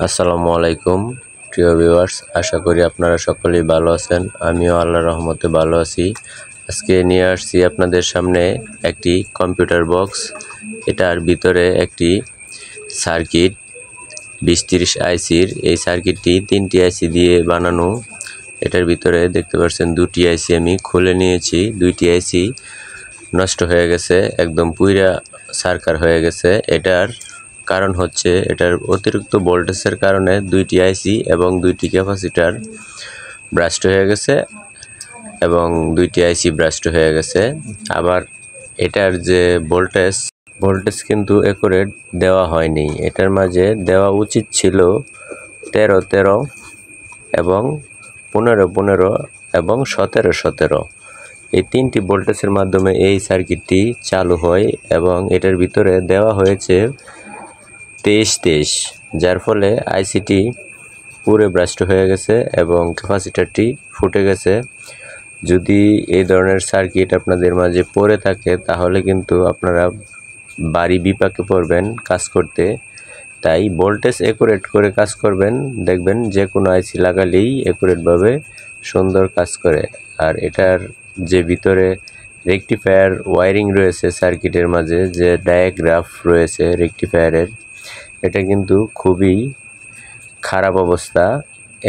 আসসালামু আলাইকুম প্রিয় ভিউয়ার্স, আশা করি আপনারা সকলেই ভালো আছেন। আমিও আল্লাহর রহমতে ভালো আছি। আজকে নিয়ে আসছি আপনাদের সামনে একটি কম্পিউটার বক্স। এটার ভিতরে একটি সার্কিট 2030 আইসির। এই সার্কিটটি 3টি আইসি দিয়ে বানানো। এটার ভিতরে দেখতে পাচ্ছেন 2টি আইসি আমি খুলে নিয়েছি। 2টি আইসি নষ্ট হয়ে গেছে, একদম পুইরা সার্কার হয়ে গেছে। এটার কারণ হচ্ছে এটার অতিরিক্ত ভোল্টেজের কারণে 2টি আইসি এবং 2টি ক্যাপাসিটার ব্রাস্ট হয়ে গেছে এবং 2টি আইসি ব্রাস্ট হয়ে গেছে। আবার এটার যে ভোল্টেজ কিন্তু একুরেট দেওয়া হয়নি। এটার মাঝে দেওয়া উচিত ছিল 13 এবং 15 এবং 17। এই 3টি ভোল্টেজের মাধ্যমে এই সার্কিটটি চালু হয় এবং এটার ভিতরে দেওয়া হয়েছে 23, যার ফলে আইসিটি পুরো ব্রাস্ট হয়ে গেছে এবং ক্যাপাসিটারটি ফুটে গেছে। যদি এই ধরনের সার্কিট আপনাদের মাঝে পড়ে থাকে তাহলে কিন্তু আপনারা বাড়ি বিপাকে পড়বেন কাজ করতে। তাই ভোল্টেজ একুরেট করে কাজ করবেন, দেখবেন যে কোনো আইসি লাগালেই একুরেটভাবে সুন্দর কাজ করে। আর এটার যে ভিতরে রেকটিফায়ার ওয়ারিং রয়েছে সার্কিটের মাঝে, যে ডায়াগ্রাফ রয়েছে রেকটিফায়ারের, এটা কিন্তু খুবই খারাপ অবস্থা।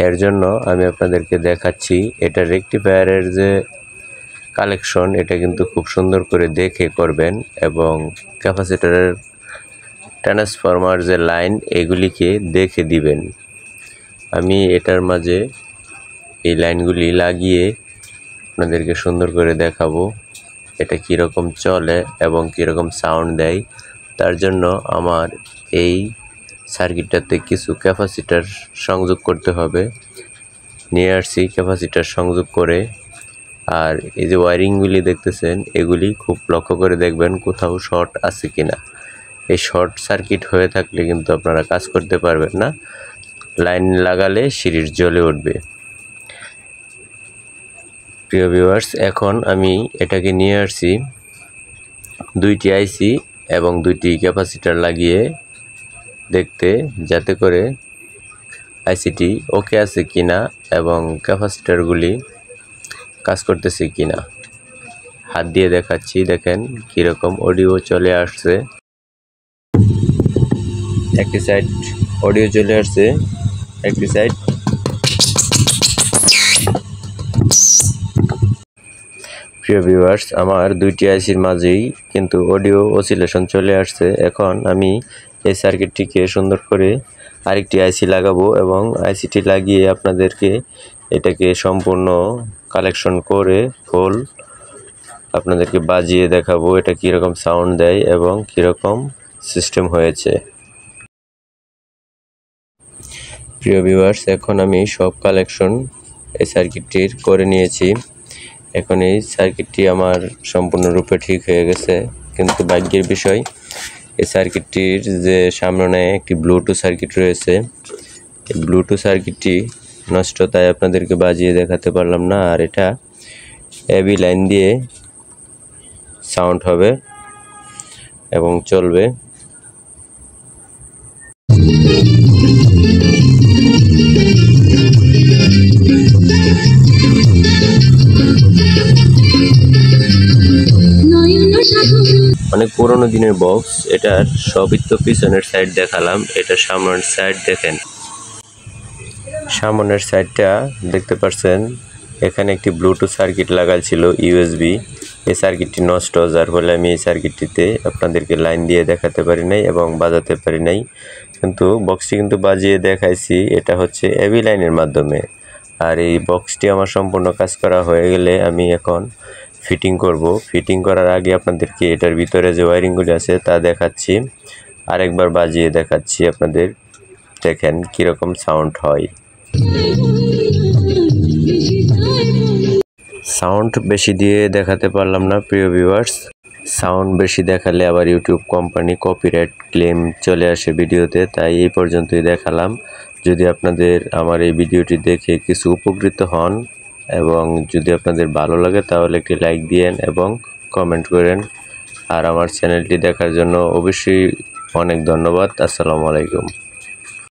এর জন্য আমি আপনাদেরকে দেখাচ্ছি। এটা রেকটিফায়ারের যে কালেকশন, এটা কিন্তু খুব সুন্দর করে দেখে করবেন এবং ক্যাপাসিটরের ট্রান্সফরমার যে লাইন, এগুলিকে দেখে দিবেন। আমি এটার মাঝে এই লাইনগুলি লাগিয়ে আপনাদেরকে সুন্দর করে দেখাবো এটা কীরকম চলে এবং কীরকম সাউন্ড দেয়। তার জন্য আমার এই সার্কিটটাতে কিছু ক্যাপাসিটার সংযোগ করতে হবে। নিয়ে আসছি ক্যাপাসিটার সংযোগ করে। আর এই যে ওয়ারিংগুলি দেখতেছেন, এগুলি খুব লক্ষ্য করে দেখবেন কোথাও শর্ট আছে কিনা। এই শর্ট সার্কিট হয়ে থাকলে কিন্তু আপনারা কাজ করতে পারবেন না। লাইন লাগালে সিরিজ জ্বলে উঠবে। প্রিয় ভিউয়ার্স, এখন আমি এটাকে নিয়ে আসছি 2টি আইসি এবং 2টি ক্যাপাসিটার লাগিয়ে দেখতে, যাতে করে আইসিটি ওকে আছে কিনা এবং ক্যাপাসিটারগুলি কাজ করতেছে কিনা। হাত দিয়ে দেখাচ্ছি, দেখেন কীরকম অডিও চলে আসছে। একটি সাইড অডিও চলে আসছে, একটি সাইড প্রিয় ভিউয়ার্স, আমার 2টি আইসির মাঝেই কিন্তু অডিও অসিলেশন চলে আসছে। এখন আমি এই সার্কিটটিকে সুন্দর করে আরেকটি আইসি লাগাবো এবং আইসিটি লাগিয়ে আপনাদেরকে এটাকে সম্পূর্ণ কালেকশন করে ফুল আপনাদেরকে বাজিয়ে দেখাবো এটা কীরকম সাউন্ড দেয় এবং কীরকম সিস্টেম হয়েছে। প্রিয় ভিউয়ার্স, এখন আমি সব কালেকশন এই সার্কিটটির করে নিয়েছি। এখন এই সার্কিটটি আমার সম্পূর্ণরূপে ঠিক হয়ে গেছে, কিন্তু ভাগ্যের বিষয় এই সার্কিটটির যে সামনে একটি ব্লুটুথ সার্কিট রয়েছে, এই ব্লুটুথ সার্কিটটি নষ্ট, তাই আপনাদেরকে বাজিয়ে দেখাতে পারলাম না। আর এটা এবি লাইন দিয়ে সাউন্ড হবে এবং চলবে। অনেক পুরোনো দিনের বক্স। এটার সবই তো পিছনের সাইড দেখালাম, এটা সামনের সাইড দেখেন। সামনের সাইডটা দেখতে পাচ্ছেন, এখানে একটি ব্লুটুথ সার্কিট লাগাল ছিল ইউএসবি। এই সার্কিটটি নষ্ট, যার ফলে আমি এই সার্কিটটিতে আপনাদেরকে লাইন দিয়ে দেখাতে পারি নাই এবং বাজাতে পারি নাই। কিন্তু বক্সটি কিন্তু বাজিয়ে দেখাইছি, এটা হচ্ছে এবি লাইনের মাধ্যমে। আর এই বক্সটি আমার সম্পূর্ণ কাজ করা হয়ে গেলে আমি এখন ফিটিং করব। ফিটিং করার আগে আপনাদেরকে এটার ভিতরে যে ওয়ারিংগুলি আছে তা দেখাচ্ছি, আরেকবার বাজিয়ে দেখাচ্ছি আপনাদের, দেখেন কীরকম সাউন্ড হয়। সাউন্ড বেশি দিয়ে দেখাতে পারলাম না প্রিয় ভিউয়ার্স। সাউন্ড বেশি দেখালে আবার ইউটিউব কোম্পানি কপিরাইট ক্লেম চলে আসে ভিডিওতে, তাই এই পর্যন্তই দেখালাম। যদি আপনাদের আমার এই ভিডিওটি দেখে কিছু উপকৃত হন এবং যদি আপনাদের ভালো লাগে তাহলে একটি লাইক দিয়েন এবং কমেন্ট করেন। আর আমার চ্যানেলটি দেখার জন্য অবশ্যই অনেক ধন্যবাদ। আসসালামু আলাইকুম।